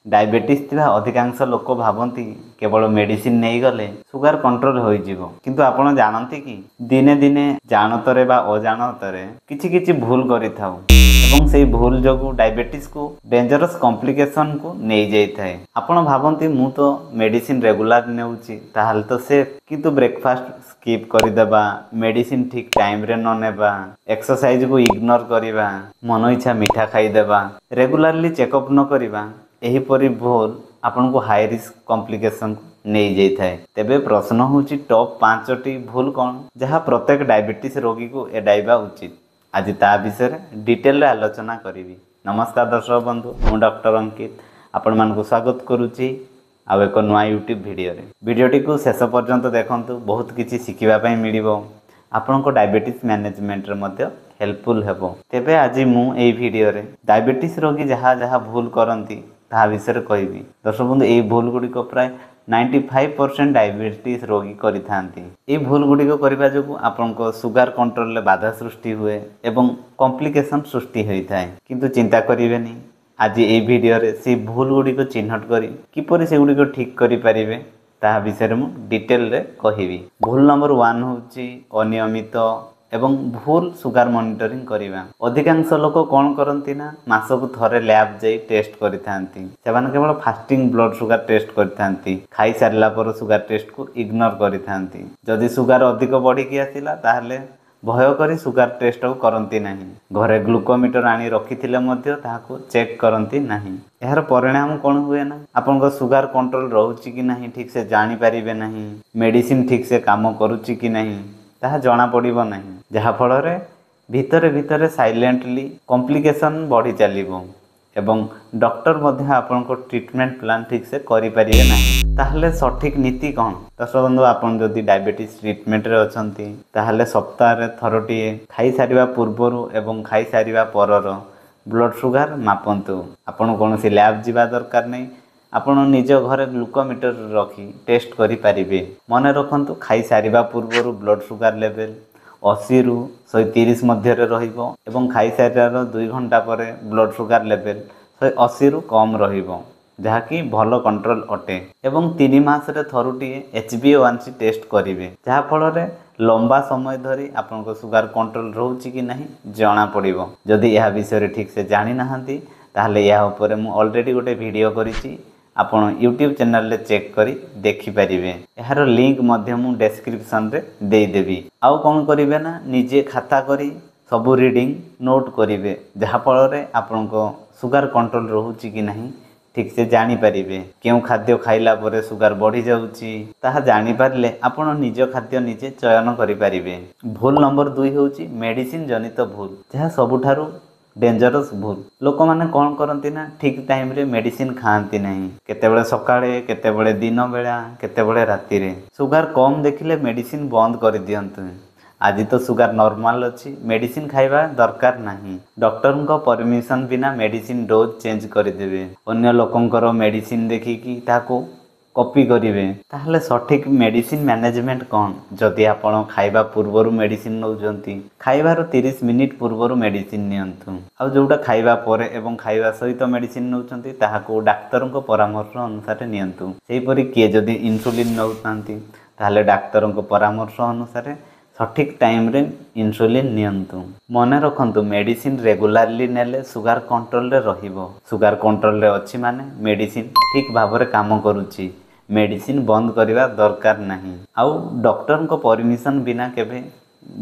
Diabetes थिबा अधिकांश लोक भावती केवल मेडिसिन नहीं गले सुगर कंट्रोल हो जिवो किंतु आपण जानती कि दिने दिने जानतरे बा अजाणतरे किछि किछि भूल करिथाउ एवं से भूल जोगु डायबिटीज को डेंजरस कॉम्प्लिकेशन को नहीं जाई थाए। आपण भावती मु तो मेडिसिन रेगुलर नेउची ताहाल तो से किंतु ब्रेकफास्ट स्किप करदेबा मेडिसिन ठीक टाइम रे न नेबा एक्सरसाइज को इग्नोर करिबा मन इच्छा मीठा खाईदेबा रेगुलरली चेकअप न करिबा एहीपरि भूल आपन को हाई रिस्क कॉम्प्लिकेशन नहीं जाई थाए। तेबे प्रश्न होची टॉप 5टी भूल कौन जहाँ प्रत्येक डायबिटीज रोगी को एडाइबा उचित। आज ता विषय डिटेल रे आलोचना करिवि। नमस्कार दर्शक बंधु, मु डॉक्टर अंकित आपण मान को स्वागत करूची आ एक नया यूट्यूब वीडियो रे। वीडियोटी को शेष पर्यंत देखंतु, बहुत किछि शिखिबा पई मिलिबो, आपण को डायबिटीज मैनेजमेंट रे मध्ये हेल्पफुल हेबो। तेबे आज मु एई वीडियो रे डायबिटीज रोगी जहाँ जहाँ भूल करंती ता विषय कहबी। दर्शक बंधु, एई भूल गुडी को प्राय 95% डायबिटीज रोगी करिथांती। ए भूल गुडी को करबा जोगु आपनको सुगर कंट्रोल ले बाधा सृष्टि हुए एवं कॉम्प्लिकेशन सृष्टि होई थाए। किंतु चिंता करिवेनी, आज ए वीडियो रे से भूल गुडी को चिन्हट करी किपरि से गुडी को ठीक करि परिबे ता विषय मु डिटेल रे कहिबी। भूल नंबर 1 होची अनियमित एवं भूल सुगर मॉनिटरिंग करिबा। अधिकांश लोक कौन करती ना मासकु थरे लैब जाई टेस्ट करिथांती। सेमान केवल फास्टिंग ब्लड सुगर टेस्ट करिथांती, खाई सारला पर सुगर टेस्ट को इग्नोर करिथांती। जदि सुगर अधिक बढ़ी कि आसिला ताहले भय करी सुगर टेस्ट करती नहीं। घरे ग्लूकोमीटर आनी रखिथिले मध्य ताहाको चेक करती नहीं। यार परिणाम कौन हुए ना आपन सुगर कंट्रोल रहउची कि नहीं ठीक से जानी परिबे नहीं, मेडिसिन ठीक से काम करूची कि नहीं ताहा जना पड़िबो नहीं, जहा फल रे भितरे भितरे साइलेंटली कॉम्प्लिकेशन बढ़ी चलिबो एवं डॉक्टर मध्य आपन को ट्रीटमेंट प्लान ठीक से करि परिबे नहीं। ताहले सठिक नीति कौन? दर्शक बंधु, आपन जदि डायबिटीज ट्रीटमेंट रे अछंती ताहले सप्ताह रे थरटिए खाई सारिबा पूर्वरु एवं खाई सारिबा परर ब्लड सुगर मापंतु। आपन कोनोसी लैब जिबा दरकार नहीं, आपण निज घरे ग्लूकोमीटर रखी टेस्ट करि परिबे। मन रखंतु, खाई सारिबा पूर्वरु ब्लड सुगर लेवल 80 रु 130 मध्य रे रहिबो एवं खाई सारिबार 2 घंटा परे ब्लड सुगर लेवल 180 रु कम रहिबो, जहा कि भलो कंट्रोल अटे। एवं 3 मास रे थरुटिए HbA1c टेस्ट करिवे, जहा फल रे लंबा समय धरी आपन को सुगर कंट्रोल रहउची कि नहीं जना पड़िबो। जदि यह विषय ठीक से जानि नाहंती ताहले या ऊपर मु ऑलरेडी गोटे वीडियो करिछि, आपण यूट्यूब चैनल रे चेक करी देखि परिबे। यार लिंक मध्य मु डिस्क्रिप्शन रे दे देबी। आउ कोन करिवे ना निजे खाता करी सब रीडिंग नोट करिवे, जहा फल रे आपन को सुगर कंट्रोल रहउची कि नहीं ठीक से जानी परिबे। केउ खाद्य खाइला परे सुगर बढ़ी जाउची ताहा जानी पारले आपण निज खाद्य निजे चयन करि परिबे। भूल नंबर 2 होची मेडिसिन जनित भूल, जहा सबुठारु डेंजरस भूल। लोक माने कौन करती ना ठीक टाइम रे मेडिसिन खाती नहीं, केतेबेले सकाळे केतेबेले दिन बेला केतेबेले राति रे। सुगर कम देखिले मेडिसिन बंद कर दियंतु। आज तो सुगर नॉर्मल अच्छी, मेडिसिन खाइबा दरकार नहीं। डॉक्टर को परमिशन बिना मेडिसिन डोज चेंज करदेवे। अन्य लोकंकर मेडिसिन देखिकी ताको कॉपी करिवे, ताहले सठिक मेडिसिन मैनेजमेंट कौन? जदि आपण खाइबा पूर्वरु मेडिसिन नउजंती, खाइबार 30 मिनिट पूर्वरु मेडिसिन नियंतु। आ जोटा खाइबा परे एवं खाइबा सहित मेडिसिन नउचंती ताहाको डाक्टर को परामर्श अनुसार नियंतु। सेही परि के जदि इंसुलिन नउतांती ताहले डाक्टर को परामर्श अनुसार सठिक टाइम रे इंसुलिन नियंतु। मने रखंतु, मेडिसिन रेगुलरली नेले सुगर कंट्रोल रे रहिबो। सुगर कंट्रोल रे अछि माने मेडिसिन ठीक भाव रे काम करूची, मेडिसिन बंद करवा दरकार नहीं। आउ डॉक्टर को परमिशन बिना केबे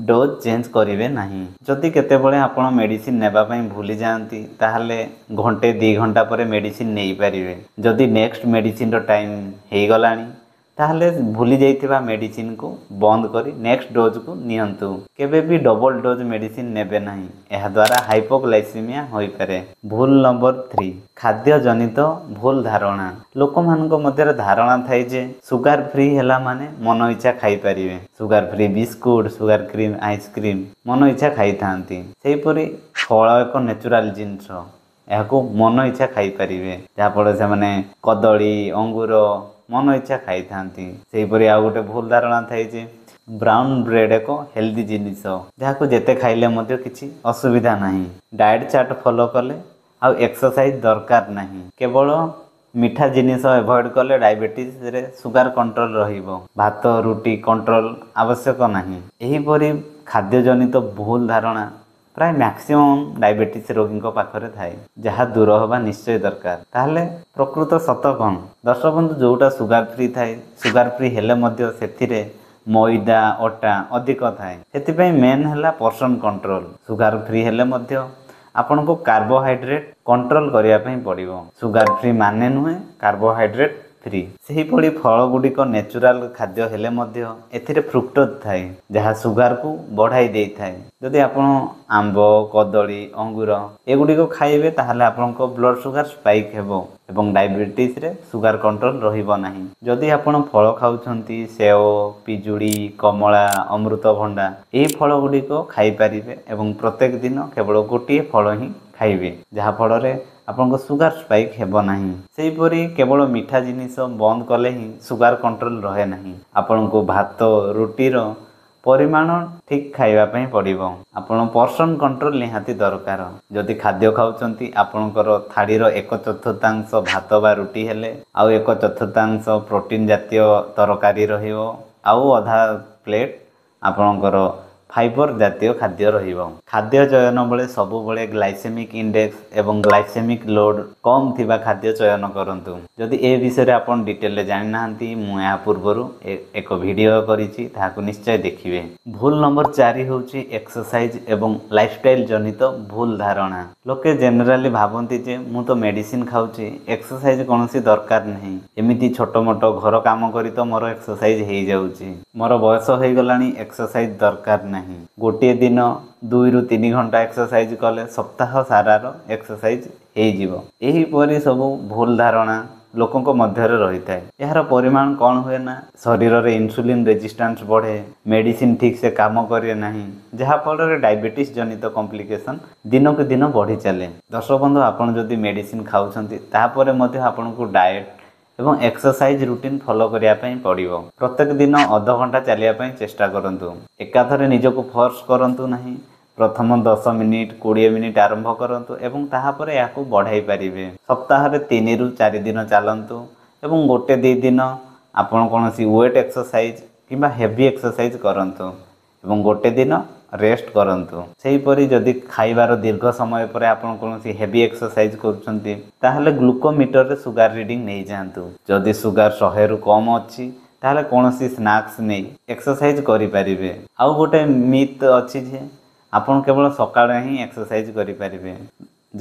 डोज चेंज करिवे नहीं। जदि केतेबेले आपण मेडिसिन नेबा पई भूली जांती ताहले घंटे 2 घंटा परे मेडिसिन नेई परिवे। जदि नेक्स्ट मेडिसिन रो टाइम हेई गलानी ताहले भूली जाइथिबा मेडिसिन को बंद करी नेक्स्ट डोज को नियंतु। केबे भी डबल डोज मेडिसिन नेबे नहीं, एहा द्वारा हाइपोग्लाइसेमिया होई पारे। भूल नंबर 3 खाद्य जनित भूल धारणा। लोक मानक मध्य धारणा थाई जे सुगर फ्री हैला माने मन इच्छा खाई परिवे। Sugar free biscuit, sugar cream, ice cream मन इच्छा खाई थांती। सेही परि फल एक नेचुरल जिंस, एहाको मन इच्छा खाई परिवे। जहा फल से माने कदली, अंगूर मन इच्छा खाई थांती। सेही परि आ गोटे भूल धारणा थाई जे ब्राउन ब्रेड एक हेल्दी जिनिस, जहाको जेते खाइले मध्य किछि असुविधा नहीं। डाइट चार्ट फॉलो कले आ एक्सरसाइज दरकार नहीं, केवल ମିଠା ଜିନିଷ ଏଭଏଡ୍ କଲେ ଡାଇବେଟିସ୍ରେ ସୁଗାର କଣ୍ଟ୍ରୋଲ ରହିବ। ଭାତ ରୁଟି କଣ୍ଟ୍ରୋଲ ଆବଶ୍ୟକ ନାହିଁ। ଏହିପରି ଖାଦ୍ୟଜନିତ ଭୁଲ ଧାରଣା ପ୍ରାୟ ମ୍ୟାକ୍ସିମମ୍ ଡାଇବେଟିସ୍ ରୋଗୀଙ୍କ ପାଖରେ ଥାଏ, ଯାହା ଦୂର ହେବା ନିଶ୍ଚୟ ଦରକାର। ତାହେଲେ ପ୍ରକୃତ ସତ କ'ଣ? ଦର୍ଶକ ବନ୍ଧୁ, ଯେଉଁଟା ସୁଗାର ଫ୍ରି ଥାଏ, ସୁଗାର ଫ୍ରି ହେଲେ ମଧ୍ୟ ସେଥିରେ ମଇଦା ଅଟା ଅଧିକ ଥାଏ। ସେଥିପାଇଁ ମେନ୍ ହେଲା ପୋର୍ସନ୍ କଣ୍ଟ୍ରୋଲ। ସୁଗାର ଫ୍ରି ହେଲେ ମଧ୍ୟ ଆପଣଙ୍କୁ କାର୍ବୋହାଇଡ୍ରେଟ୍ କଣ୍ଟ୍ରୋଲ କରିବା ପାଇଁ ପଡ଼ିବ। ସୁଗାର ଫ୍ରି ମାନେ ନୁହେଁ କାର୍ବୋହାଇଡ୍ରେଟ୍ ଫ୍ରି। ସେହିଭଳି ଫଳ ଗୁଡ଼ିକ ନ୍ୟାଚୁରାଲ ଖାଦ୍ୟ ହେଲେ ମଧ୍ୟ ଏଥିରେ ଫ୍ରୁକ୍ଟୋଜ୍ ଥାଏ, ଯାହା ସୁଗାରକୁ ବଢ଼ାଇ ଦେଇଥାଏ। ଯଦି ଆପଣ ଆମ୍ବ କଦଳୀ ଅଙ୍ଗୁର ଏଗୁଡ଼ିକ ଖାଇବେ ତାହେଲେ ଆପଣଙ୍କ ବ୍ଲଡ଼ ସୁଗାର ସ୍ପାଇକ୍ ହେବ ଏବଂ ଡାଇବେଟିସ୍ରେ ସୁଗାର କଣ୍ଟ୍ରୋଲ ରହିବ ନାହିଁ। ଯଦି ଆପଣ ଫଳ ଖାଉଛନ୍ତି, ସେଓ ପିଜୁଳି କମଳା ଅମୃତଭଣ୍ଡା ଏହି ଫଳ ଗୁଡ଼ିକ ଖାଇପାରିବେ ଏବଂ ପ୍ରତ୍ୟେକ ଦିନ କେବଳ ଗୋଟିଏ ଫଳ ହିଁ ଖାଇବେ, ଯାହାଫଳରେ ଆପଣଙ୍କ ସୁଗାର ସ୍ପାଇକ୍ ହେବ ନାହିଁ। ସେହିପରି କେବଳ ମିଠା ଜିନିଷ ବନ୍ଦ କଲେ ହିଁ ସୁଗାର କଣ୍ଟ୍ରୋଲ ରହେ ନାହିଁ। ଆପଣଙ୍କୁ ଭାତ ରୁଟିର ପରିମାଣ ଠିକ୍ ଖାଇବା ପାଇଁ ପଡ଼ିବ। ଆପଣ ପୋର୍ସନ୍ କଣ୍ଟ୍ରୋଲ ନିହାତି ଦରକାର। ଯଦି ଖାଦ୍ୟ ଖାଉଛନ୍ତି ଆପଣଙ୍କର ଥାଳିର 1/4 ଭାତ ବା ରୁଟି ହେଲେ ଆଉ 1/4 ପ୍ରୋଟିନ୍ ଜାତୀୟ ତରକାରୀ ରହିବ, ଆଉ ଅଧା ପ୍ଲେଟ୍ ଆପଣଙ୍କର ଫାଇବର ଜାତୀୟ ଖାଦ୍ୟ ରହିବ। ଖାଦ୍ୟ ଚୟନ ବେଳେ ସବୁବେଳେ ଗ୍ଲାଇସେମିକ୍ ଇଣ୍ଡେକ୍ସ ଏବଂ ଗ୍ଲାଇସେମିକ୍ ଲୋଡ୍ କମ୍ ଥିବା ଖାଦ୍ୟ ଚୟନ କରନ୍ତୁ। ଯଦି ଏ ବିଷୟରେ ଆପଣ ଡିଟେଲରେ ଜାଣିନାହାନ୍ତି, ମୁଁ ଏହା ପୂର୍ବରୁ ଏକ ଭିଡ଼ିଓ କରିଛି, ତାହାକୁ ନିଶ୍ଚୟ ଦେଖିବେ। ଭୁଲ ନମ୍ବର 4 ହେଉଛି ଏକ୍ସରସାଇଜ ଏବଂ ଲାଇଫଷ୍ଟାଇଲ ଜନିତ ଭୁଲ ଧାରଣା। ଲୋକେ ଜେନେରାଲି ଭାବନ୍ତି ଯେ ମୁଁ ତ ମେଡ଼ିସିନ ଖାଉଛି, ଏକ୍ସରସାଇଜ କୌଣସି ଦରକାର ନାହିଁ। ଏମିତି ଛୋଟ ମୋଟ ଘର କାମ କରି ତ ମୋର ଏକ୍ସରସାଇଜ ହେଇଯାଉଛି, ମୋର ବୟସ ହେଇଗଲାଣି, ଏକ୍ସରସାଇଜ ଦରକାର ନାହିଁ। ଗୋଟିଏ ଦିନ 2 ରୁ 3 ଘଣ୍ଟା ଏକ୍ସରସାଇଜ କଲେ ସପ୍ତାହ ସାରାର ଏକ୍ସରସାଇଜ ହେଇଯିବ। ଏହିପରି ସବୁ ଭୁଲ ଧାରଣା ଲୋକଙ୍କ ମଧ୍ୟରେ ରହିଥାଏ। ଏହାର ପରିମାଣ କ'ଣ ହୁଏ ନା, ଶରୀରରେ ଇନ୍ସୁଲିନ୍ ରେଜିଷ୍ଟାନ୍ସ ବଢ଼େ, ମେଡ଼ିସିନ ଠିକ୍ ସେ କାମ କରେ ନାହିଁ, ଯାହାଫଳରେ ଡାଇବେଟିସ୍ ଜନିତ କମ୍ପ୍ଲିକେସନ୍ ଦିନକୁ ଦିନ ବଢ଼ି ଚାଲେ। ଦର୍ଶକ ବନ୍ଧୁ, ଆପଣ ଯଦି ମେଡ଼ିସିନ ଖାଉଛନ୍ତି ତାପରେ ମଧ୍ୟ ଆପଣଙ୍କୁ ଡାଏଟ୍ ଏବଂ ଏକ୍ସରସାଇଜ ରୁଟିନ୍ ଫଲୋ କରିବା ପାଇଁ ପଡ଼ିବ। ପ୍ରତ୍ୟେକ ଦିନ ଅଧଘଣ୍ଟା ଚାଲିବା ପାଇଁ ଚେଷ୍ଟା କରନ୍ତୁ। ଏକାଥରେ ନିଜକୁ ଫୋର୍ସ କରନ୍ତୁ ନାହିଁ। ପ୍ରଥମ 10 ମିନିଟ୍ 20 ମିନିଟ୍ ଆରମ୍ଭ କରନ୍ତୁ ଏବଂ ତାହାପରେ ଏହାକୁ ବଢ଼ାଇ ପାରିବେ। ସପ୍ତାହରେ 3 ରୁ 4 ଦିନ ଚାଲନ୍ତୁ ଏବଂ 1-2 ଦିନ ଆପଣ କୌଣସି ୱେଟ୍ ଏକ୍ସରସାଇଜ କିମ୍ବା ହେଭି ଏକ୍ସରସାଇଜ କରନ୍ତୁ ଏବଂ 1 ଦିନ ରେଷ୍ଟ କରନ୍ତୁ। ସେହିପରି ଯଦି ଖାଇବାର ଦୀର୍ଘ ସମୟ ପରେ ଆପଣ କୌଣସି ହେଭି ଏକ୍ସରସାଇଜ କରୁଛନ୍ତି ତାହେଲେ ଗ୍ଲୁକୋମିଟରରେ ସୁଗାର ରିଡ଼ିଂ ନେଇଯାଆନ୍ତୁ। ଯଦି ସୁଗାର 100ରୁ କମ୍ ଅଛି ତାହେଲେ କୌଣସି ସ୍ନାକ୍ସ ନେଇ ଏକ୍ସରସାଇଜ କରିପାରିବେ। ଆଉ ଗୋଟେ ମିଥ୍ ଅଛି ଯେ ଆପଣ କେବଳ ସକାଳେ ହିଁ ଏକ୍ସରସାଇଜ କରିପାରିବେ।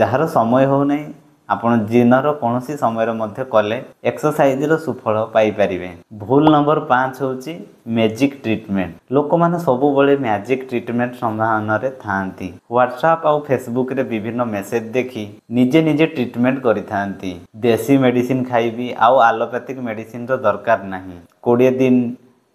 ଯାହାର ସମୟ ହେଉନାହିଁ, ଆପଣ ଦିନର କୌଣସି ସମୟରେ ମଧ୍ୟ କଲେ ଏକ୍ସରସାଇଜର ସୁଫଳ ପାଇପାରିବେ। ଭୁଲ ନମ୍ବର 5 ହେଉଛି ମ୍ୟାଜିକ୍ ଟ୍ରିଟମେଣ୍ଟ। ଲୋକମାନେ ସବୁବେଳେ ମ୍ୟାଜିକ୍ ଟ୍ରିଟମେଣ୍ଟ ସନ୍ଧାନରେ ଥାଆନ୍ତି। ହ୍ୱାଟ୍ସଆପ୍ ଆଉ ଫେସବୁକରେ ବିଭିନ୍ନ ମେସେଜ ଦେଖି ନିଜେ ନିଜେ ଟ୍ରିଟମେଣ୍ଟ କରିଥାନ୍ତି। ଦେଶୀ ମେଡ଼ିସିନ ଖାଇବି ଆଉ ଆଲୋପାଥିକ ମେଡ଼ିସିନର ଦରକାର ନାହିଁ, 20 ଦିନ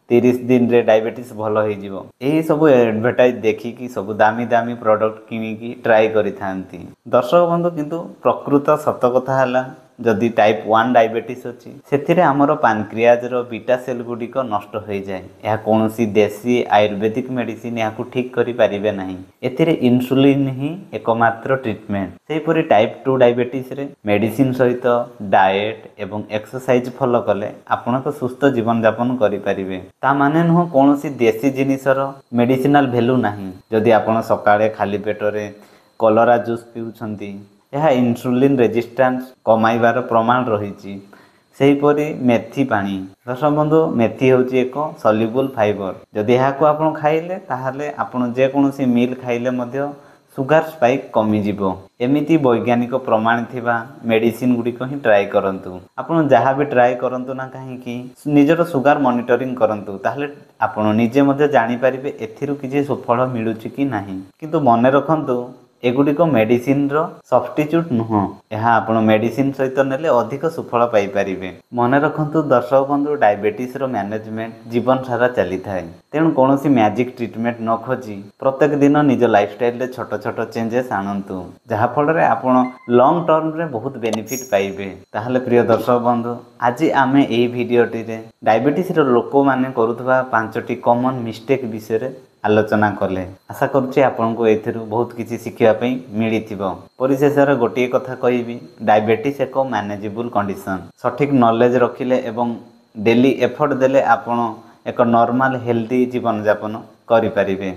30 ଦିନରେ ଡାଇବେଟିସ୍ ଭଲ ହେଇଯିବ, ଏହି ସବୁ ଆଡ଼ଭର୍ଟାଇଜ ଦେଖିକି ସବୁ ଦାମୀ ଦାମୀ ପ୍ରଡ଼କ୍ଟ କିଣିକି ଟ୍ରାଏ କରିଥାନ୍ତି। ଦର୍ଶକ ବନ୍ଧୁ, କିନ୍ତୁ ପ୍ରକୃତ ସତ କଥା ହେଲା, ଯଦି ଟାଇପ୍ 1 ଡାଇବେଟିସ୍ ଅଛି ସେଥିରେ ଆମର ପାନକ୍ରିଆଜର ବିଟା ସେଲ୍ ଗୁଡ଼ିକ ନଷ୍ଟ ହୋଇଯାଏ। ଏହା କୌଣସି ଦେଶୀ ଆୟୁର୍ବେଦିକ ମେଡ଼ିସିନ ଏହାକୁ ଠିକ୍ କରିପାରିବେ ନାହିଁ। ଏଥିରେ ଇନ୍ସୁଲିନ୍ ହିଁ ଏକମାତ୍ର ଟ୍ରିଟମେଣ୍ଟ। ସେହିପରି ଟାଇପ୍ 2 ଡାଇବେଟିସ୍ରେ ମେଡ଼ିସିନ ସହିତ ଡାଏଟ୍ ଏବଂ ଏକ୍ସରସାଇଜ ଫଲୋ କଲେ ଆପଣ ଏକ ସୁସ୍ଥ ଜୀବନଯାପନ କରିପାରିବେ। ତା ମାନେ ନୁହଁ କୌଣସି ଦେଶୀ ଜିନିଷର ମେଡ଼ିସିନାଲ ଭ୍ୟାଲୁ ନାହିଁ। ଯଦି ଆପଣ ସକାଳେ ଖାଲି ପେଟରେ କଲରା ଜୁସ୍ ପିଉଛନ୍ତି, ଏହା ଇନ୍ସୁଲିନ୍ ରେଜିଷ୍ଟାନ୍ସ କମାଇବାର ପ୍ରମାଣ ରହିଛି। ସେହିପରି ମେଥି ପାଣି। ଦର୍ଶକ ବନ୍ଧୁ, ମେଥି ହେଉଛି ଏକ ସଲ୍ୟୁବୁଲ୍ ଫାଇବର। ଯଦି ଏହାକୁ ଆପଣ ଖାଇଲେ ତାହେଲେ ଆପଣ ଯେକୌଣସି ମିଲ୍ ଖାଇଲେ ମଧ୍ୟ ସୁଗାର ସ୍ପାଇକ୍ କମିଯିବ। ଏମିତି ବୈଜ୍ଞାନିକ ପ୍ରମାଣ ଥିବା ମେଡ଼ିସିନ ଗୁଡ଼ିକ ହିଁ ଟ୍ରାଏ କରନ୍ତୁ। ଆପଣ ଯାହା ବି ଟ୍ରାଏ କରନ୍ତୁ ନା କାହିଁକି, ନିଜର ସୁଗାର ମନିଟରିଂ କରନ୍ତୁ, ତାହେଲେ ଆପଣ ନିଜେ ମଧ୍ୟ ଜାଣିପାରିବେ ଏଥିରୁ କିଛି ସୁଫଳ ମିଳୁଛି କି ନାହିଁ। କିନ୍ତୁ ମନେ ରଖନ୍ତୁ, ଏଗୁଡ଼ିକ ମେଡ଼ିସିନର ସବଷ୍ଟିଚ୍ୟୁଟ୍ ନୁହଁ। ଏହା ଆପଣ ମେଡ଼ିସିନ ସହିତ ନେଲେ ଅଧିକ ସୁଫଳ ପାଇପାରିବେ। ମନେ ରଖନ୍ତୁ ଦର୍ଶକ ବନ୍ଧୁ, ଡାଇବେଟିସ୍ର ମ୍ୟାନେଜମେଣ୍ଟ ଜୀବନ ସାରା ଚାଲିଥାଏ। ତେଣୁ କୌଣସି ମ୍ୟାଜିକ୍ ଟ୍ରିଟମେଣ୍ଟ ନ ଖୋଜି ପ୍ରତ୍ୟେକ ଦିନ ନିଜ ଲାଇଫଷ୍ଟାଇଲରେ ଛୋଟ ଛୋଟ ଚେଞ୍ଜେସ୍ ଆଣନ୍ତୁ, ଯାହାଫଳରେ ଆପଣ ଲଙ୍ଗ ଟର୍ମରେ ବହୁତ ବେନିଫିଟ୍ ପାଇବେ। ତାହେଲେ ପ୍ରିୟ ଦର୍ଶକ ବନ୍ଧୁ, ଆଜି ଆମେ ଏହି ଭିଡ଼ିଓଟିରେ ଡାଇବେଟିସ୍ର ଲୋକମାନେ କରୁଥିବା 5ଟି କମନ୍ ମିଷ୍ଟେକ୍ ବିଷୟରେ ଆଲୋଚନା କଲେ। ଆଶା କରୁଛି ଆପଣଙ୍କୁ ଏଥିରୁ ବହୁତ କିଛି ଶିଖିବା ପାଇଁ ମିଳିଥିବ। ପରିଶେଷରେ ଗୋଟିଏ କଥା କହିବି, ଡାଇବେଟିସ୍ ଏକ ମ୍ୟାନେଜେବୁଲ୍ କଣ୍ଡିସନ୍। ସଠିକ୍ ନଲେଜ୍ ରଖିଲେ ଏବଂ ଡେଲି ଏଫର୍ଟ ଦେଲେ ଆପଣ ଏକ ନର୍ମାଲ ହେଲ୍ଦି ଜୀବନଯାପନ କରିପାରିବେ।